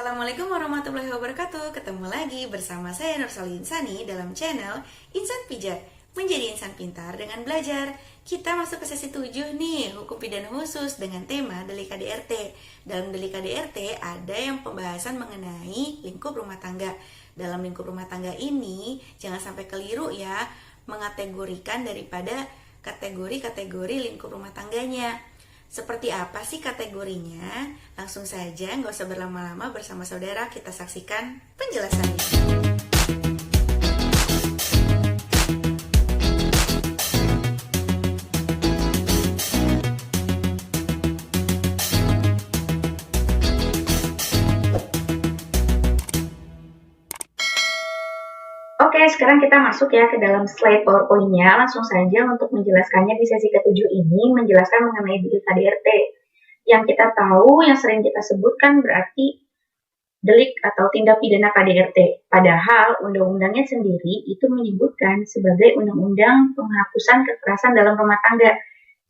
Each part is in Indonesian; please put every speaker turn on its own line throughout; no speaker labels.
Assalamualaikum warahmatullahi wabarakatuh. Ketemu lagi bersama saya Nursali Insani dalam channel Insan Pijat, menjadi insan pintar dengan belajar. Kita masuk ke sesi 7 nih, hukum pidana khusus dengan tema delik KDRT. Dalam delik KDRT ada yang pembahasan mengenai lingkup rumah tangga. Dalam lingkup rumah tangga ini jangan sampai keliru ya, mengategorikan daripada kategori-kategori lingkup rumah tangganya. Seperti apa sih kategorinya? Langsung saja, nggak usah berlama-lama, bersama saudara kita saksikan penjelasannya. Oke, sekarang kita masuk ya ke dalam slide PowerPoint-nya. Langsung saja untuk menjelaskannya di sesi ke-7 ini, menjelaskan mengenai delik KDRT. Yang kita tahu, yang sering kita sebutkan berarti delik atau tindak pidana KDRT. Padahal undang-undangnya sendiri itu menyebutkan sebagai undang-undang penghapusan kekerasan dalam rumah tangga.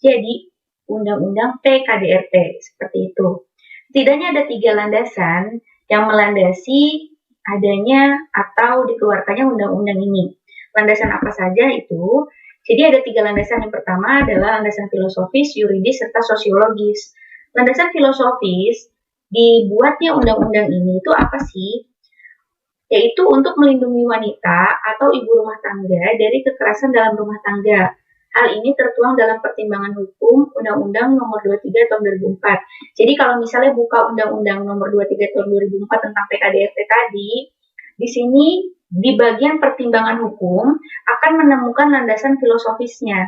Jadi, undang-undang PKDRT, seperti itu. Setidaknya ada 3 landasan yang melandasi adanya atau dikeluarkannya undang-undang ini. Landasan apa saja itu? Jadi ada 3 landasan. Yang pertama adalah landasan filosofis, yuridis, serta sosiologis. Landasan filosofis, dibuatnya undang-undang ini itu apa sih? Yaitu untuk melindungi wanita atau ibu rumah tangga dari kekerasan dalam rumah tangga. Hal ini tertuang dalam pertimbangan hukum Undang-Undang Nomor 23 Tahun 2004. Jadi kalau misalnya buka Undang-Undang Nomor 23 Tahun 2004 tentang PKDRT tadi, di sini di bagian pertimbangan hukum akan menemukan landasan filosofisnya.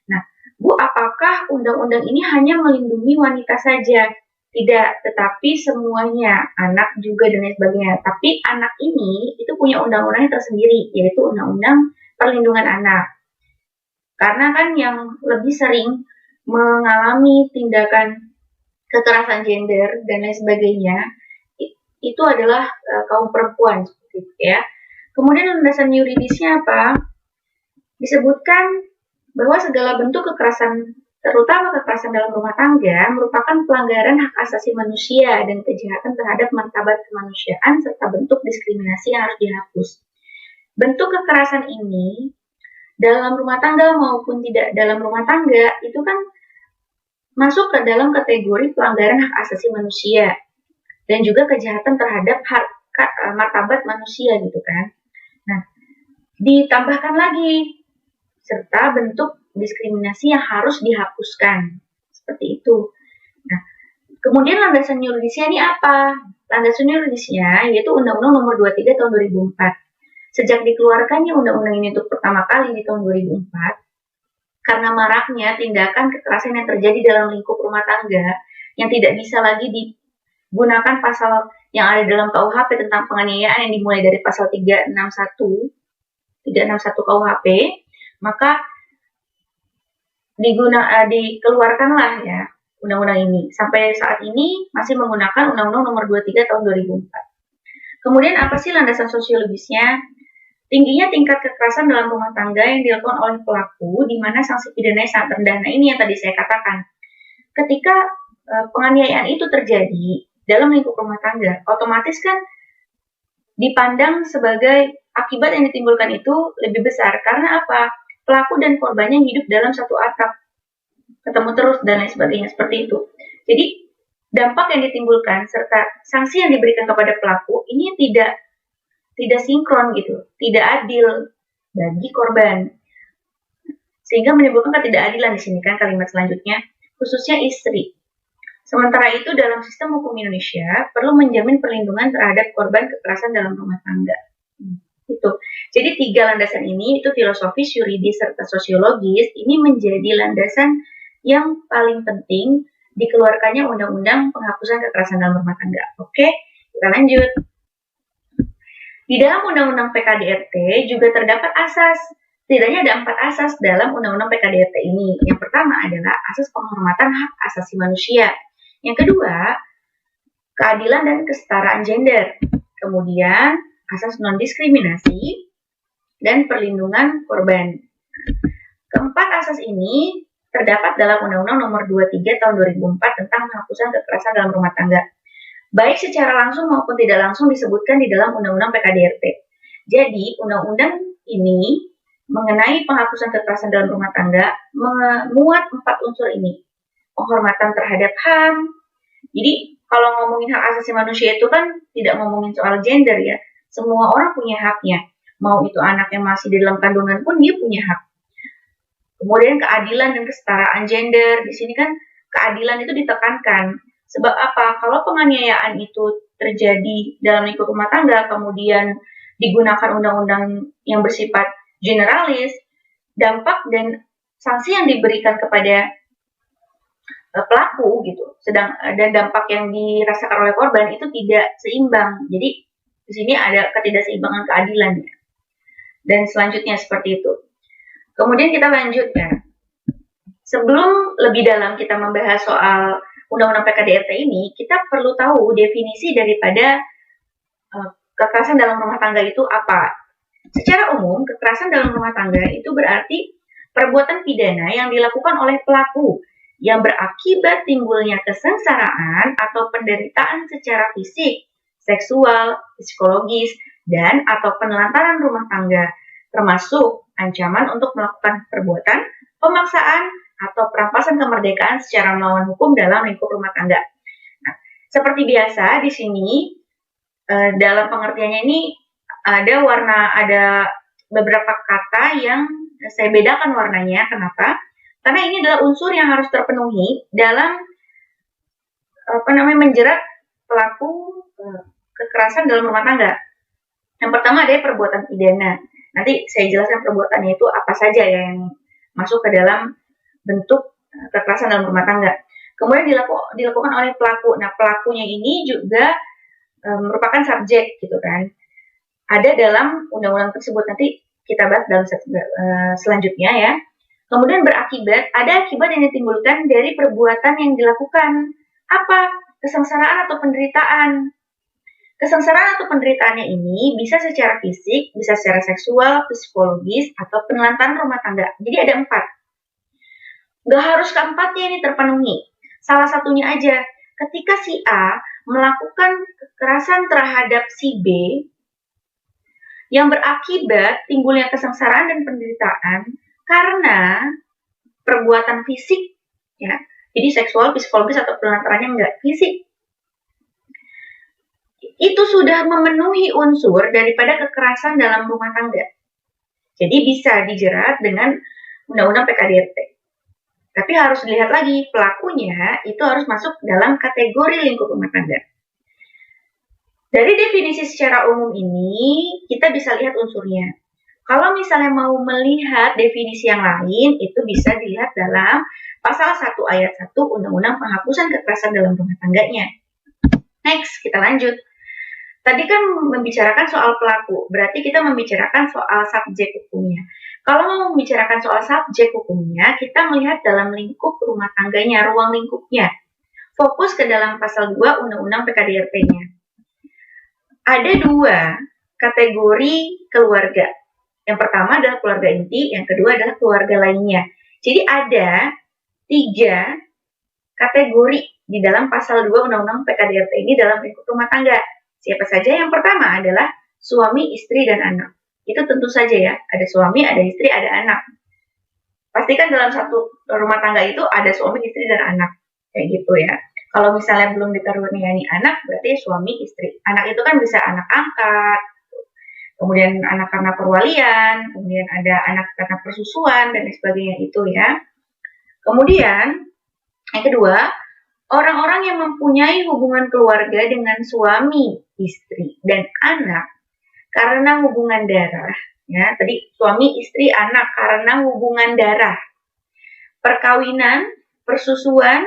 Nah, Bu, apakah undang-undang ini hanya melindungi wanita saja? Tidak, tetapi semuanya, anak juga dan lain sebagainya. Tapi anak ini itu punya undang-undangnya tersendiri, yaitu Undang-Undang Perlindungan Anak. Karena kan yang lebih sering mengalami tindakan kekerasan gender dan lain sebagainya itu adalah kaum perempuan, seperti itu ya. Kemudian landasan yuridisnya apa? Disebutkan bahwa segala bentuk kekerasan, terutama kekerasan dalam rumah tangga, merupakan pelanggaran hak asasi manusia dan kejahatan terhadap martabat kemanusiaan serta bentuk diskriminasi yang harus dihapus. Bentuk kekerasan ini dalam rumah tangga maupun tidak dalam rumah tangga itu kan masuk ke dalam kategori pelanggaran hak asasi manusia dan juga kejahatan terhadap martabat manusia gitu kan. Nah, ditambahkan lagi serta bentuk diskriminasi yang harus dihapuskan. Seperti itu. Nah, kemudian landasan yuridisnya ini apa? Landasan yuridisnya yaitu Undang-Undang Nomor 23 Tahun 2004. Sejak dikeluarkannya undang-undang ini untuk pertama kali di tahun 2004, karena maraknya tindakan kekerasan yang terjadi dalam lingkup rumah tangga yang tidak bisa lagi digunakan pasal yang ada dalam KUHP tentang penganiayaan yang dimulai dari pasal 361 KUHP, maka dikeluarkanlah ya undang-undang ini. Sampai saat ini masih menggunakan Undang-Undang Nomor 23 Tahun 2004. Kemudian apa sih landasan sosiologisnya? Tingginya tingkat kekerasan dalam rumah tangga yang dilakukan oleh pelaku, di mana sanksi pidananya sangat rendah. Nah, ini yang tadi saya katakan. Ketika penganiayaan itu terjadi dalam lingkup rumah tangga, otomatis kan dipandang sebagai akibat yang ditimbulkan itu lebih besar. Karena apa? Pelaku dan korbannya hidup dalam satu atap, ketemu terus dan lain sebagainya, seperti itu. Jadi, dampak yang ditimbulkan serta sanksi yang diberikan kepada pelaku ini tidak sinkron gitu, tidak adil bagi korban, sehingga menimbulkan ketidakadilan di sini kan kalimat selanjutnya, khususnya istri. Sementara itu dalam sistem hukum Indonesia perlu menjamin perlindungan terhadap korban kekerasan dalam rumah tangga. Itu. Jadi 3 landasan ini itu filosofis, yuridis serta sosiologis ini menjadi landasan yang paling penting dikeluarkannya Undang-Undang Penghapusan Kekerasan dalam Rumah Tangga. Oke, kita lanjut. Di dalam Undang-Undang PKDRT juga terdapat asas. Setidaknya ada 4 asas dalam Undang-Undang PKDRT ini. Yang pertama adalah asas penghormatan hak asasi manusia. Yang kedua, keadilan dan kesetaraan gender. Kemudian, asas non-diskriminasi dan perlindungan korban. Keempat asas ini terdapat dalam Undang-Undang Nomor 23 Tahun 2004 tentang penghapusan kekerasan dalam rumah tangga. baik secara langsung maupun tidak langsung disebutkan di dalam Undang-Undang PKDRT. Jadi, undang-undang ini mengenai penghapusan kekerasan dalam rumah tangga memuat 4 unsur ini. Penghormatan terhadap HAM. Jadi, kalau ngomongin hak asasi manusia itu kan tidak ngomongin soal gender ya. Semua orang punya haknya. Mau itu anak yang masih di dalam kandungan pun dia punya hak. Kemudian keadilan dan kesetaraan gender. Di sini kan keadilan itu ditekankan. Sebab apa? Kalau penganiayaan itu terjadi dalam lingkup rumah tangga, kemudian digunakan undang-undang yang bersifat generalis, dampak dan sanksi yang diberikan kepada pelaku gitu, dan dampak yang dirasakan oleh korban itu tidak seimbang. Jadi di sini ada ketidakseimbangan keadilan. Dan selanjutnya seperti itu. Kemudian kita lanjut ya. Sebelum lebih dalam kita membahas soal Undang-Undang PKDRT ini, kita perlu tahu definisi daripada kekerasan dalam rumah tangga itu apa. Secara umum, kekerasan dalam rumah tangga itu berarti perbuatan pidana yang dilakukan oleh pelaku yang berakibat timbulnya kesengsaraan atau penderitaan secara fisik, seksual, psikologis, dan atau penelantaran rumah tangga, termasuk ancaman untuk melakukan perbuatan, pemaksaan, atau perampasan kemerdekaan secara melawan hukum dalam lingkup rumah tangga. Nah, seperti biasa di sini dalam pengertiannya ini ada beberapa kata yang saya bedakan warnanya. Kenapa? Karena ini adalah unsur yang harus terpenuhi dalam menjerat pelaku kekerasan dalam rumah tangga. Yang pertama adalah perbuatan pidana. Nanti saya jelaskan perbuatannya itu apa saja ya yang masuk ke dalam bentuk kekerasan dalam rumah tangga. Kemudian dilakukan oleh pelaku. Nah, pelakunya ini juga merupakan subjek gitu kan. Ada dalam undang-undang tersebut, nanti kita bahas dalam selanjutnya ya. Kemudian berakibat, ada akibat yang ditimbulkan dari perbuatan yang dilakukan. Apa? Kesengsaraan atau penderitaan. Kesengsaraan atau penderitaannya ini bisa secara fisik, bisa secara seksual, psikologis, atau penelantaran rumah tangga. Jadi ada 4. Gak harus keempatnya ini terpenuhi. Salah satunya aja. Ketika si A melakukan kekerasan terhadap si B yang berakibat timbulnya kesengsaraan dan penderitaan karena perbuatan fisik, ya, jadi seksual, psikologis, atau penelantarannya enggak fisik, itu sudah memenuhi unsur daripada kekerasan dalam rumah tangga. Jadi bisa dijerat dengan Undang-Undang PKDRT. Tapi harus dilihat lagi, pelakunya itu harus masuk dalam kategori lingkup rumah tangga. Dari definisi secara umum ini, kita bisa lihat unsurnya. Kalau misalnya mau melihat definisi yang lain, itu bisa dilihat dalam pasal 1 ayat 1 Undang-Undang Penghapusan Kekerasan dalam Rumah Tangganya. Next, kita lanjut. Tadi kan membicarakan soal pelaku, berarti kita membicarakan soal subjek hukumnya. Kalau mau membicarakan soal subjek hukumnya, kita melihat dalam lingkup rumah tangganya, ruang lingkupnya. Fokus ke dalam pasal 2 Undang-Undang PKDRT-nya. Ada 2 kategori keluarga. Yang pertama adalah keluarga inti, yang kedua adalah keluarga lainnya. Jadi ada 3 kategori di dalam pasal 2 Undang-Undang PKDRT ini dalam lingkup rumah tangga. Siapa saja? Yang pertama adalah suami, istri, dan anak. Itu tentu saja ya, ada suami, ada istri, ada anak. Pastikan dalam satu rumah tangga itu ada suami, istri, dan anak. Kayak gitu ya. Kalau misalnya belum dikaruniai anak, berarti suami, istri. Anak itu kan bisa anak angkat, kemudian anak karena perwalian, kemudian ada anak karena persusuan, dan sebagainya itu ya. Kemudian, yang kedua, orang-orang yang mempunyai hubungan keluarga dengan suami, istri, dan anak karena hubungan darah, ya. Tadi suami, istri, anak karena hubungan darah. Perkawinan, persusuan,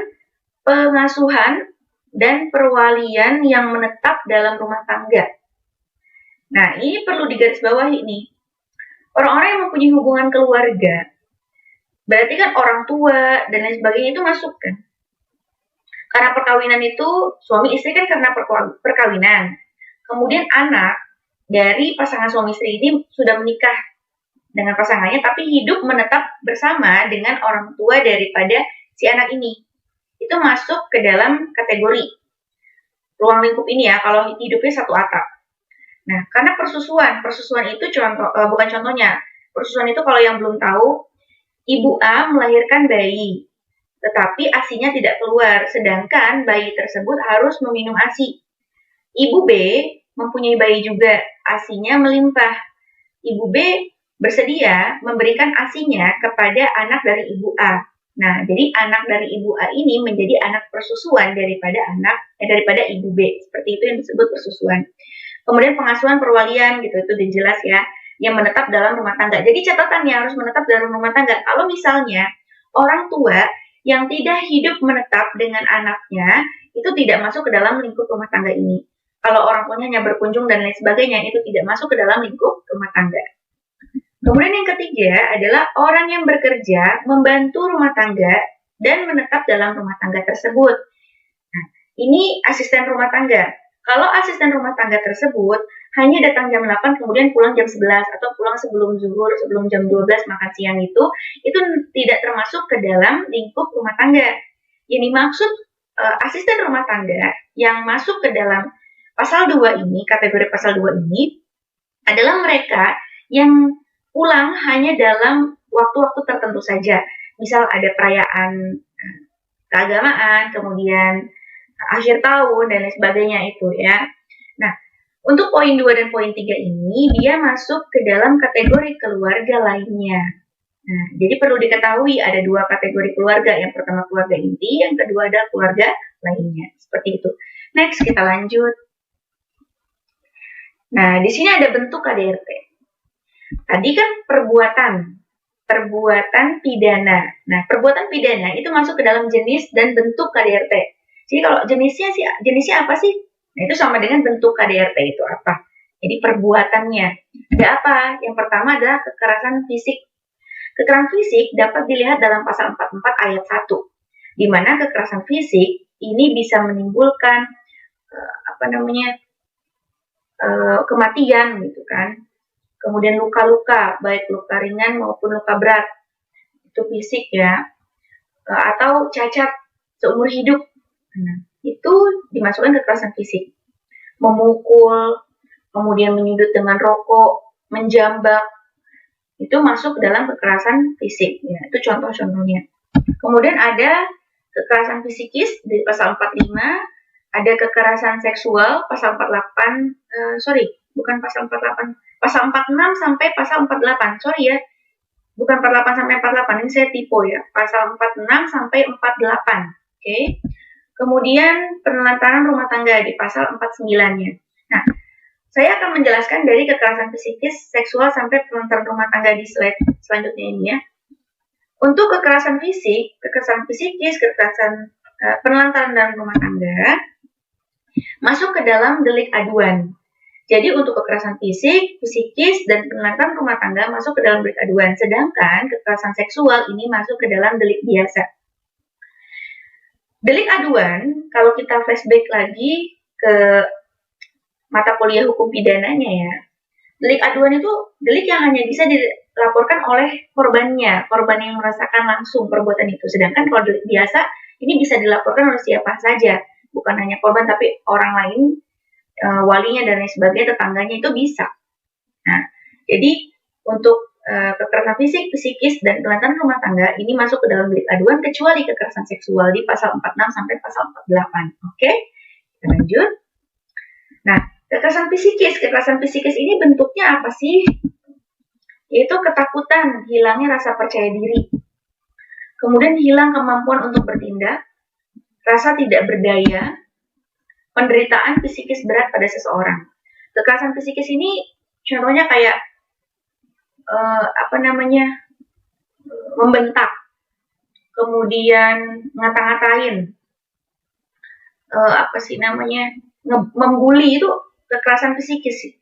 pengasuhan, dan perwalian yang menetap dalam rumah tangga. Nah, ini perlu digarisbawahi nih. Orang-orang yang mempunyai hubungan keluarga, berarti kan orang tua dan lain sebagainya itu masuk kan. Karena perkawinan itu, suami istri kan karena perkawinan. Kemudian anak dari pasangan suami istri ini sudah menikah dengan pasangannya, tapi hidup menetap bersama dengan orang tua daripada si anak ini. Itu masuk ke dalam kategori ruang lingkup ini ya, kalau hidupnya satu atap. Nah, karena persusuan itu bukan contohnya. Persusuan itu kalau yang belum tahu, ibu A melahirkan bayi, tetapi ASI-nya tidak keluar, sedangkan bayi tersebut harus meminum ASI. Ibu B mempunyai bayi juga, ASI-nya melimpah. Ibu B bersedia memberikan ASI-nya kepada anak dari ibu A. Nah, jadi anak dari ibu A ini menjadi anak persusuan daripada ibu B. Seperti itu yang disebut persusuan. Kemudian pengasuhan perwalian gitu, itu udah jelas ya, yang menetap dalam rumah tangga. Jadi catatannya harus menetap dalam rumah tangga. Kalau misalnya orang tua yang tidak hidup menetap dengan anaknya, itu tidak masuk ke dalam lingkup rumah tangga ini. Kalau orang tuanya hanya berkunjung dan lain sebagainya, itu tidak masuk ke dalam lingkup rumah tangga. Kemudian yang ketiga adalah orang yang bekerja membantu rumah tangga dan menetap dalam rumah tangga tersebut. Nah, ini asisten rumah tangga. Kalau asisten rumah tangga tersebut hanya datang jam 8 kemudian pulang jam 11 atau pulang sebelum zuhur, sebelum jam 12 makan siang itu tidak termasuk ke dalam lingkup rumah tangga. Yang dimaksud asisten rumah tangga yang masuk ke dalam pasal 2 ini, kategori pasal 2 ini adalah mereka yang pulang hanya dalam waktu-waktu tertentu saja. Misal ada perayaan keagamaan, kemudian akhir tahun dan lain sebagainya itu ya. Nah, untuk poin 2 dan poin 3 ini dia masuk ke dalam kategori keluarga lainnya. Nah, jadi perlu diketahui ada 2 kategori keluarga. Yang pertama keluarga inti, yang kedua adalah keluarga lainnya. Seperti itu. Next, kita lanjut. Nah, di sini ada bentuk KDRT. Tadi kan perbuatan pidana. Nah, perbuatan pidana itu masuk ke dalam jenis dan bentuk KDRT. Jadi kalau jenisnya apa sih? Nah, itu sama dengan bentuk KDRT itu apa? Jadi perbuatannya. Ada apa? Yang pertama adalah kekerasan fisik. Kekerasan fisik dapat dilihat dalam pasal 44 ayat 1. Di mana kekerasan fisik ini bisa menimbulkan kematian gitu kan. Kemudian luka-luka, baik luka ringan maupun luka berat. Itu fisik ya. Atau cacat seumur hidup. Nah, itu dimasukkan kekerasan fisik. Memukul, kemudian menyudut dengan rokok, menjambak, itu masuk dalam kekerasan fisik. Ya, itu contoh-contohnya. Kemudian ada kekerasan psikis di pasal 45, ada kekerasan seksual pasal 48, bukan pasal 48, pasal 46 sampai pasal 48, bukan 48 sampai 48, ini saya tipe ya, pasal 46 sampai 48, oke. Kemudian penelantaran rumah tangga di pasal 49-nya. Nah, saya akan menjelaskan dari kekerasan psikis, seksual, sampai penelantaran rumah tangga di slide selanjutnya ini ya. Untuk kekerasan fisik, kekerasan psikis, kekerasan penelantaran dalam rumah tangga, masuk ke dalam delik aduan. Jadi untuk kekerasan fisik, psikis, dan penelantaran rumah tangga masuk ke dalam delik aduan. Sedangkan kekerasan seksual ini masuk ke dalam delik biasa. Delik aduan, kalau kita flashback lagi ke mata kuliah hukum pidananya ya, delik aduan itu delik yang hanya bisa dilaporkan oleh korbannya, korban yang merasakan langsung perbuatan itu. Sedangkan kalau delik biasa, ini bisa dilaporkan oleh siapa saja, bukan hanya korban tapi orang lain, walinya dan lain sebagainya, tetangganya itu bisa. Nah, jadi untuk kekerasan fisik, psikis, dan penelantaran rumah tangga ini masuk ke dalam delik aduan kecuali kekerasan seksual di pasal 46 sampai pasal 48. Oke, kita lanjut. Nah, kekerasan psikis ini bentuknya apa sih? Yaitu ketakutan, hilangnya rasa percaya diri. Kemudian hilang kemampuan untuk bertindak, rasa tidak berdaya, penderitaan psikis berat pada seseorang. Kekerasan psikis ini contohnya kayak membentak, kemudian ngata-ngatain, membuli, itu kekerasan psikis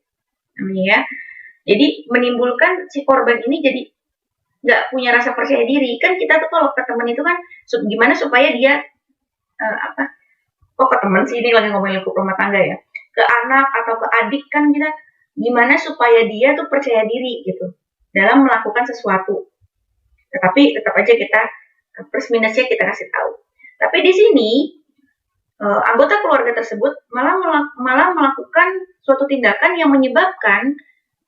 namanya ya. Jadi menimbulkan si korban ini jadi nggak punya rasa percaya diri. Kan kita tuh kalau ke teman itu kan gimana supaya dia kok ke teman sih, ini lagi ngomongin lingkup rumah tangga ya, ke anak atau ke adik kan kita gimana supaya dia tuh percaya diri gitu dalam melakukan sesuatu. Tetapi tetap aja kita plus minusnya kita kasih tahu. Tapi di sini anggota keluarga tersebut malah melakukan suatu tindakan yang menyebabkan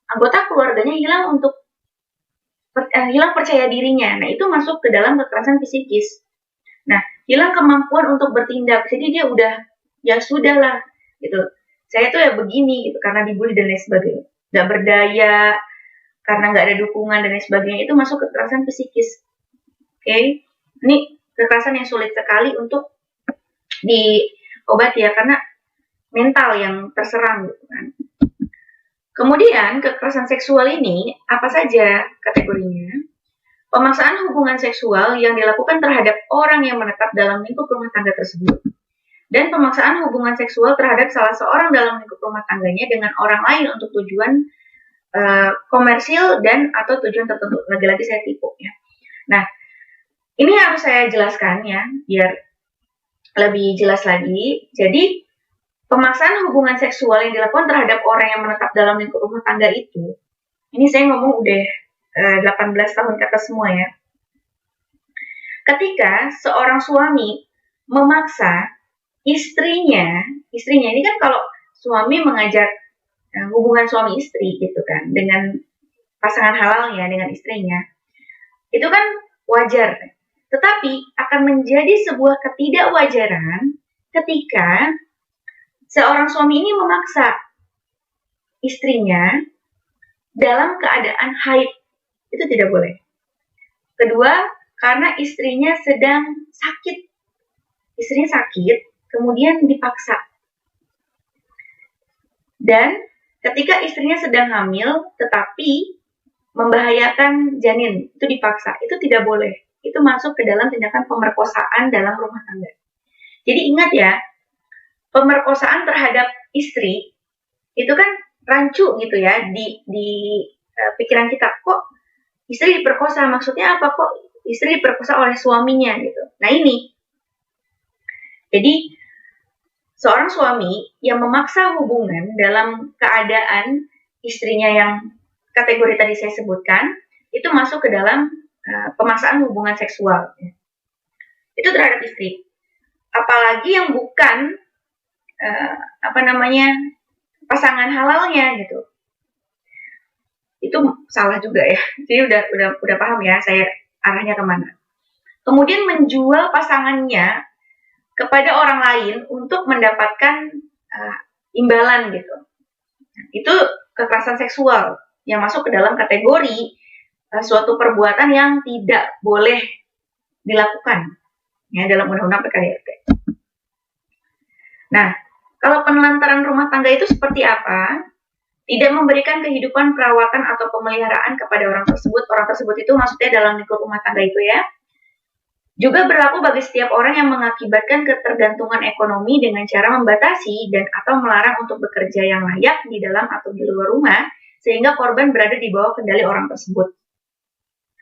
anggota keluarganya hilang percaya dirinya. Nah, itu masuk ke dalam kekerasan psikis. Nah, hilang kemampuan untuk bertindak. Jadi dia udah, ya sudahlah, gitu. Saya tuh ya begini, gitu, karena dibully dan lain sebagainya. Nggak berdaya, karena nggak ada dukungan dan lain sebagainya. Itu masuk kekerasan psikis. Oke? Ini kekerasan yang sulit sekali untuk diobati ya, karena mental yang terserang, gitu kan. Kemudian, kekerasan seksual ini, apa saja kategorinya? Pemaksaan hubungan seksual yang dilakukan terhadap orang yang menetap dalam lingkup rumah tangga tersebut. Dan pemaksaan hubungan seksual terhadap salah seorang dalam lingkup rumah tangganya dengan orang lain untuk tujuan komersil dan atau tujuan tertentu. Lagi-lagi saya tipu ya. Nah, ini harus saya jelaskan ya, biar lebih jelas lagi. Jadi, pemaksaan hubungan seksual yang dilakukan terhadap orang yang menetap dalam lingkup rumah tangga itu, ini saya ngomong udah 18 tahun ke atas semua ya. Ketika seorang suami memaksa istrinya ini kan kalau suami mengajak hubungan suami istri gitu kan, dengan pasangan halalnya, dengan istrinya, itu kan wajar. Tetapi akan menjadi sebuah ketidakwajaran ketika seorang suami ini memaksa istrinya dalam keadaan haid. Itu tidak boleh. Kedua, karena istrinya sedang sakit. Istrinya sakit, kemudian dipaksa. Dan ketika istrinya sedang hamil, tetapi membahayakan janin, itu dipaksa. Itu tidak boleh. Itu masuk ke dalam tindakan pemerkosaan dalam rumah tangga. Jadi ingat ya, pemerkosaan terhadap istri, itu kan rancu gitu ya, di pikiran kita. Kok istri diperkosa, maksudnya apa? Kok istri diperkosa oleh suaminya gitu. Nah ini, jadi seorang suami yang memaksa hubungan dalam keadaan istrinya yang kategori tadi saya sebutkan, itu masuk ke dalam pemaksaan hubungan seksual. Itu terhadap istri. Apalagi yang bukan pasangan halalnya gitu. Itu salah juga ya. Jadi udah paham ya saya arahnya kemana. Kemudian menjual pasangannya kepada orang lain untuk mendapatkan imbalan gitu. Itu kekerasan seksual yang masuk ke dalam kategori suatu perbuatan yang tidak boleh dilakukan ya dalam undang-undang PKDRT. Nah, kalau penelantaran rumah tangga itu seperti apa? Tidak memberikan kehidupan perawatan atau pemeliharaan kepada orang tersebut. Orang tersebut itu maksudnya dalam lingkup rumah tangga itu ya. Juga berlaku bagi setiap orang yang mengakibatkan ketergantungan ekonomi dengan cara membatasi dan atau melarang untuk bekerja yang layak di dalam atau di luar rumah, sehingga korban berada di bawah kendali orang tersebut.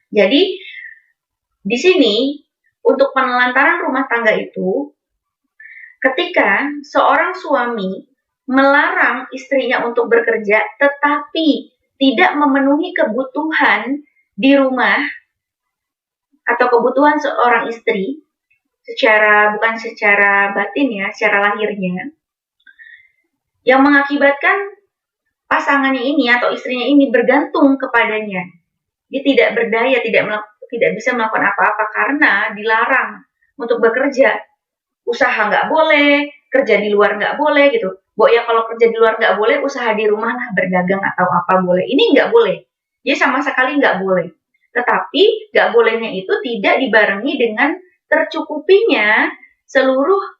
Jadi, di sini, untuk penelantaran rumah tangga itu, ketika seorang suami melarang istrinya untuk bekerja, tetapi tidak memenuhi kebutuhan di rumah atau kebutuhan seorang istri, bukan secara batin ya, secara lahirnya, yang mengakibatkan pasangannya ini atau istrinya ini bergantung kepadanya. Dia tidak berdaya, tidak bisa melakukan apa-apa karena dilarang untuk bekerja. Usaha nggak boleh, kerja di luar nggak boleh gitu. Ya kalau kerja di luar nggak boleh, usaha di rumah lah, berdagang atau apa boleh. Ini nggak boleh. Dia sama sekali nggak boleh. Tetapi nggak bolehnya itu tidak dibarengi dengan tercukupinya seluruh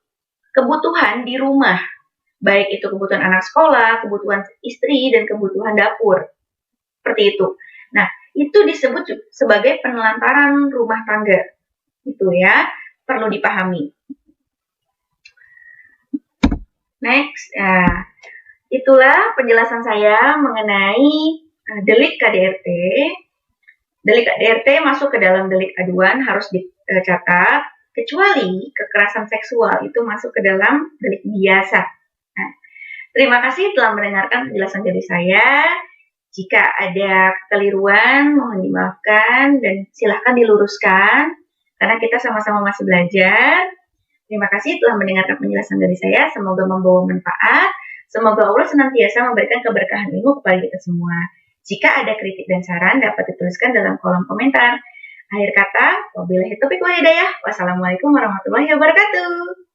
kebutuhan di rumah. Baik itu kebutuhan anak sekolah, kebutuhan istri, dan kebutuhan dapur. Seperti itu. Nah, itu disebut sebagai penelantaran rumah tangga. Itu ya, perlu dipahami. Next, itulah penjelasan saya mengenai delik KDRT. Delik KDRT masuk ke dalam delik aduan, harus dicatat, kecuali kekerasan seksual itu masuk ke dalam delik biasa. Nah, terima kasih telah mendengarkan penjelasan dari saya. Jika ada kekeliruan, mohon dimaafkan dan silahkan diluruskan, karena kita sama-sama masih belajar. Terima kasih telah mendengarkan penjelasan dari saya. Semoga membawa manfaat. Semoga Allah senantiasa memberikan keberkahan ilmu kepada kita semua. Jika ada kritik dan saran, dapat dituliskan dalam kolom komentar. Akhir kata, wabillahi taufiq wal hidayah. Wassalamualaikum warahmatullahi wabarakatuh.